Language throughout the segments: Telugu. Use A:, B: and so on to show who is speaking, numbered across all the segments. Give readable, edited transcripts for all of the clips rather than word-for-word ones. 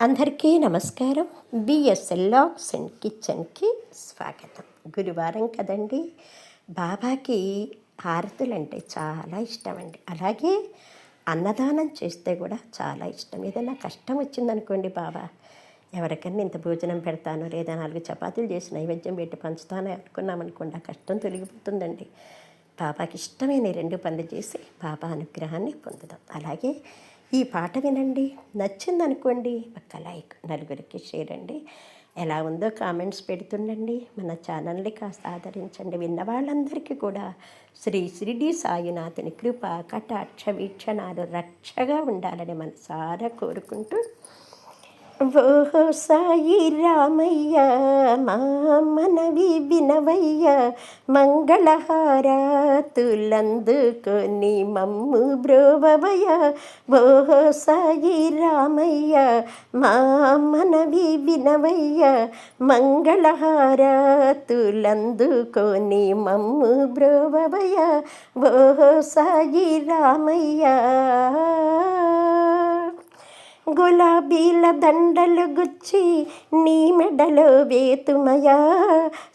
A: అందరికీ నమస్కారం. బిఎస్ఎల్ లాగ్స్ అండ్ కిచెన్కి స్వాగతం. గురువారం కదండి, బాబాకి హారతులు అంటే చాలా ఇష్టం అండి. అలాగే అన్నదానం చేస్తే కూడా చాలా ఇష్టం. ఏదైనా కష్టం వచ్చిందనుకోండి, బాబా ఎవరికైనా ఇంత భోజనం పెడతాను లేదా 4 చపాతీలు చేసి నైవేద్యం పెట్టి పంచుతాను అనుకున్నామనుకోండి, ఆ కష్టం తొలగిపోతుందండి. బాబాకి ఇష్టమైన 2 పనులు చేసి బాబా అనుగ్రహాన్ని పొందుదాం. అలాగే ఈ పాట వినండి, నచ్చిందనుకోండి ఒక్క లైక్, నలుగురికి షేర్ అండి. ఎలా ఉందో కామెంట్స్ పెడుతుండండి. మన ఛానల్ని కాస్త ఆదరించండి. విన్న వాళ్ళందరికీ కూడా శ్రీ షిరిడి సాయినాథుని కృప కటాక్ష వీక్షణాలు రక్షగా ఉండాలని మనసారా కోరుకుంటూ, ఓహో సాయి రామయ్య మా మనవి వినవయ్య, మంగళహారతులందుకొని మమ్ము బ్రోవవయ. ఓహో సాయి రామయ్య మా మనవి వినవయ్య, మంగళహారతులందుకొని మమ్ము బ్రోవవయ. ఓహో సాయి రామయ్య. గులాబీల దండలు గుచ్చి నీ మెడలో వేతుమయా,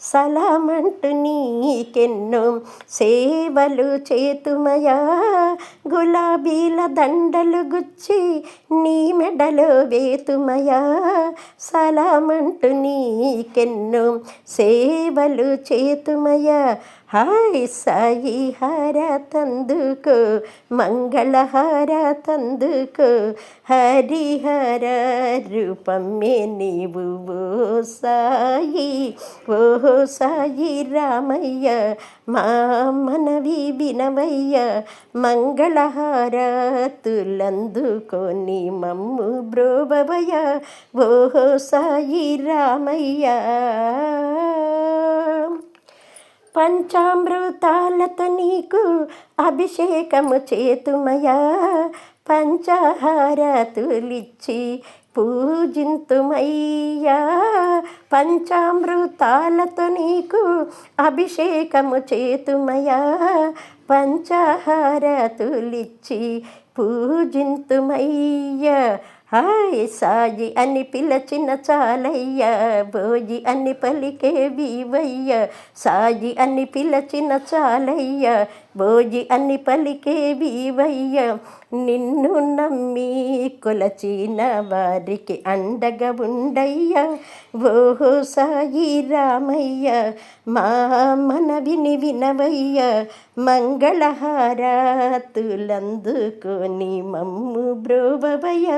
A: సలామంటూ నీకెన్నో సేవలు చేతుమయా. గులాబీల దండలు గుచ్చి నీ మెడలో వేతుమయా, సలామంటూ నీకెన్నో సేవలు చేతుమయా. హాయ్ సాయి హార తందుకో, మంగళహార తందుకో, హరిహర రూపమే నీవు ఓ సాయి. ఓ సాయి రామయ్య మా మనవి వినవయ్య, మంగళహారతులందుకొని మమ్ము బ్రోవవయ. ఓ సాయి రామయ్య. పంచామృతాలతో నీకు అభిషేకము చేతుమయా, పంచహారతులిచ్చి పూజింతుమయ్యా. పంచామృతాలతో నీకు అభిషేకము చేతుమయా, పంచహారతులిచ్చి పూజింతుమయ్యా. హాయ్ సాయి అని పిలచిన చాలయ్య, భోజి అని పలికే వీవయ్య. సాయి అని పిలచిన చాలయ్య, భోజి అని పలికే వీవయ్య. నిన్ను నమ్మి కొలచిన వారికి అండగా ఉండయ్య. ఓహో సాయి రామయ్య మా మనవిని వినవయ్య, మంగళహారతులందుకొని మమ్ము బ్రోవవయ.